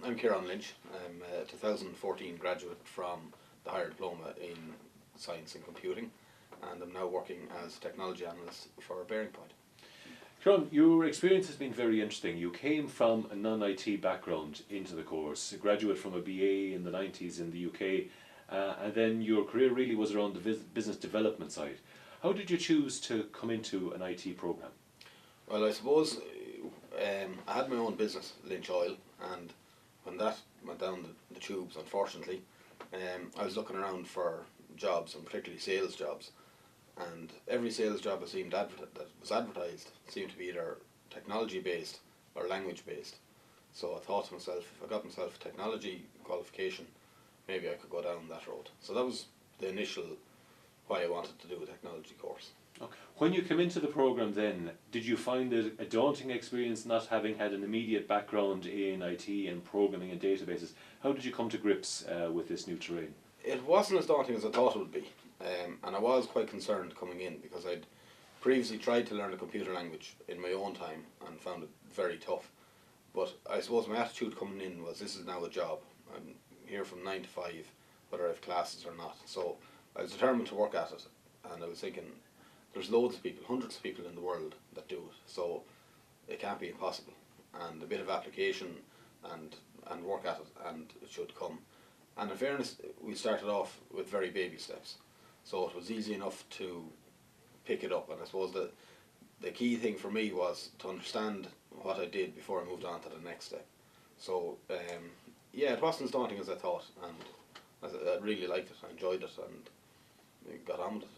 I'm Ciarán Lynch. I'm a 2014 graduate from the higher diploma in science and computing, and I'm now working as a technology analyst for Bearing Point. Ciarán, your experience has been very interesting. You came from a non-IT background into the course, a graduate from a BA in the 90s in the UK, and then your career really was around the business development side. How did you choose to come into an IT program? Well, I suppose I had my own business, Lynch Oil, and when that went down the tubes, unfortunately, I was looking around for jobs, and particularly sales jobs, and every sales job that was advertised seemed to be either technology based or language based. So I thought to myself, if I got myself a technology qualification, maybe I could go down that road. So that was the initial why I wanted to do a technology course. Okay. When you came into the program then, did you find it a daunting experience not having had an immediate background in IT and programming and databases? How did you come to grips with this new terrain? It wasn't as daunting as I thought it would be, and I was quite concerned coming in because I'd previously tried to learn a computer language in my own time and found it very tough. But I suppose my attitude coming in was, this is now a job. I'm here from 9 to 5, whether I have classes or not. So I was determined to work at it, and I was thinking, there's loads of people, hundreds of people in the world that do it, so it can't be impossible. And a bit of application and work at it, and it should come. And in fairness, we started off with very baby steps, so it was easy enough to pick it up. And I suppose the key thing for me was to understand what I did before I moved on to the next step. So yeah, it wasn't as daunting as I thought, and I really liked it. I enjoyed it, and got on with it.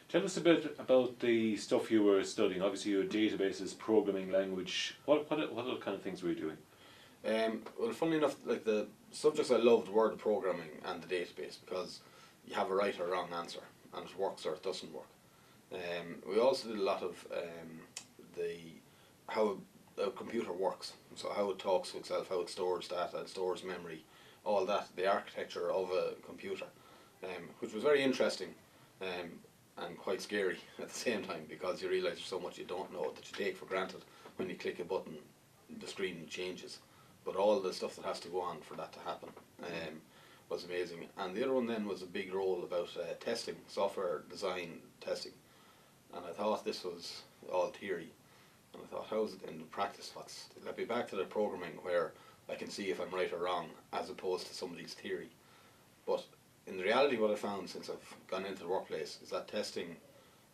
Tell us a bit about the stuff you were studying. Obviously, your databases, programming language. What other kind of things were you doing? Well, funnily enough, like the subjects I loved were the programming and the database, because you have a right or wrong answer, and it works or it doesn't work. We also did a lot of how a computer works, so how it talks to itself, how it stores data, it stores memory, all that, the architecture of a computer, which was very interesting. And quite scary at the same time, because you realise there's so much you don't know that you take for granted. When you click a button, the screen changes, but all the stuff that has to go on for that to happen was amazing. And the other one then was a big role about testing, software design testing, and I thought this was all theory, and I thought, how is it in practice? Let me back to the programming where I can see if I'm right or wrong, as opposed to somebody's theory. But in reality, what I found since I've gone into the workplace is that testing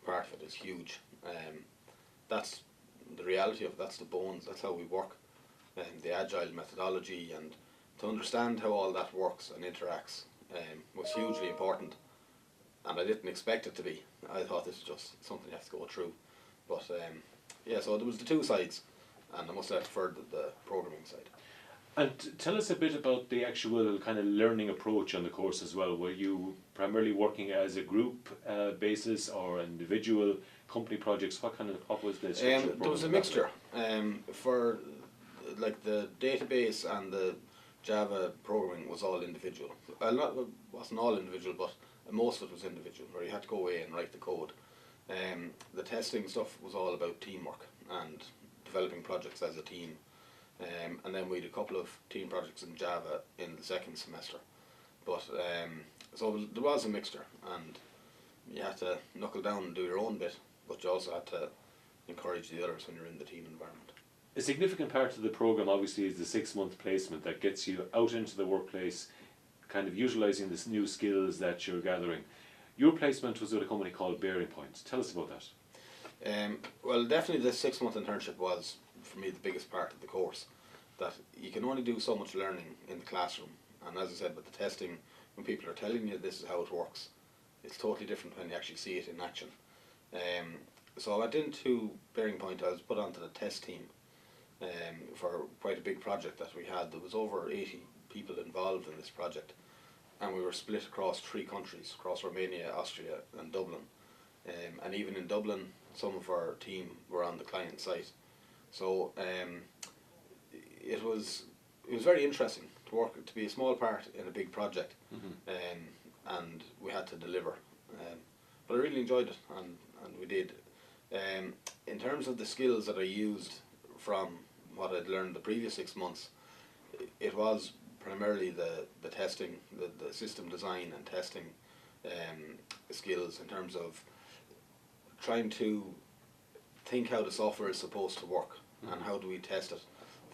part of it is huge. That's the reality of it, that's the bones, that's how we work, the agile methodology, and to understand how all that works and interacts was hugely important, and I didn't expect it to be. I thought this was just something you have to go through. But yeah, so there was the two sides, and I must have preferred the programming side. And tell us a bit about the actual kind of learning approach on the course as well. Were you primarily working as a group basis or individual company projects? What was the structure? There was a mixture. For like the database and the Java programming was all individual. Well, it wasn't all individual, but most of it was individual, where you had to go away and write the code. The testing stuff was all about teamwork and developing projects as a team. And then we had a couple of team projects in Java in the second semester. But so there was a mixture, and you had to knuckle down and do your own bit, but you also had to encourage the others when you're in the team environment. A significant part of the program obviously is the 6-month placement that gets you out into the workplace, kind of utilising the new skills that you're gathering. Your placement was with a company called Bearing Point. Tell us about that. Well, definitely the 6-month internship was, for me, the biggest part of the course. That you can only do so much learning in the classroom, and as I said, with the testing, when people are telling you this is how it works, it's totally different when you actually see it in action. So I went into Bearing Point. I was put onto the test team for quite a big project that we had. There was over 80 people involved in this project, and we were split across 3 countries, across Romania, Austria and Dublin. And even in Dublin, some of our team were on the client site. So it was very interesting to work, to be a small part in a big project, and we had to deliver. But I really enjoyed it, and we did. In terms of the skills that I used from what I'd learned the previous 6 months, it was primarily the testing, the system design and testing skills in terms of trying to think how the software is supposed to work and how do we test it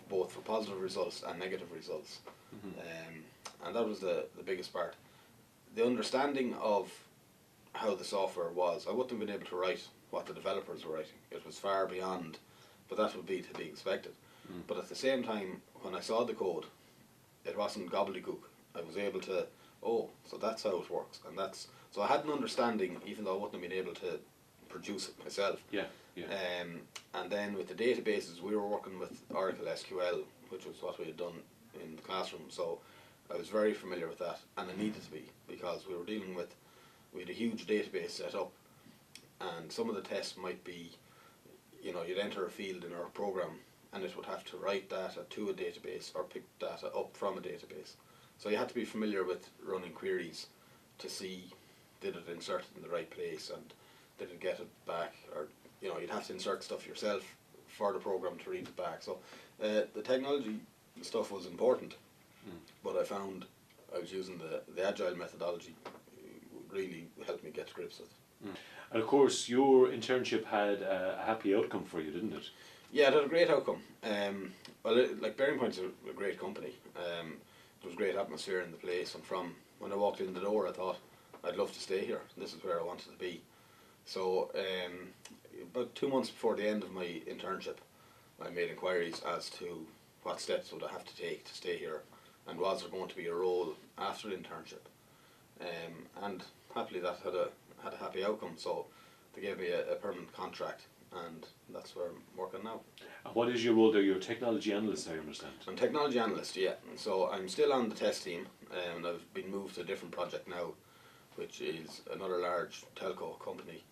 both for positive results and negative results. And that was the biggest part. The understanding of how the software was, I wouldn't have been able to write what the developers were writing. It was far beyond, but that would be to be expected. But at the same time, when I saw the code, it wasn't gobbledygook. I was able to, oh, so that's how it works, and that's, so I had an understanding, even though I wouldn't have been able to produce it myself. Yeah. And then with the databases, we were working with Oracle SQL, which was what we had done in the classroom. So I was very familiar with that, and I needed to be, because we were dealing with, we had a huge database set up, and some of the tests might be, you know, you'd enter a field in our program, and it would have to write data to a database or pick data up from a database. So you had to be familiar with running queries to see, did it insert it in the right place, and did it get it back, or, you know, you'd have to insert stuff yourself for the program to read it back. So the technology stuff was important, but I found I was using the agile methodology really helped me get to grips with it. And of course, your internship had a happy outcome for you, didn't it? Yeah, it had a great outcome. Like Bearing Point's a great company. There was great atmosphere in the place, and from when I walked in the door, I thought I'd love to stay here. This is where I wanted to be. So about 2 months before the end of my internship, I made inquiries as to what steps would I have to take to stay here, and was there going to be a role after the internship. And happily that had a happy outcome. So they gave me a permanent contract, and that's where I'm working now. And what is your role there? You're a technology analyst, I understand. I'm a technology analyst, yeah. So I'm still on the test team, and I've been moved to a different project now, which is another large telco company.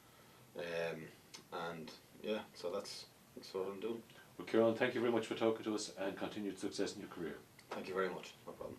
And yeah, so that's what I'm doing. Well, Ciarán, thank you very much for talking to us, and continued success in your career. Thank you very much. No problem.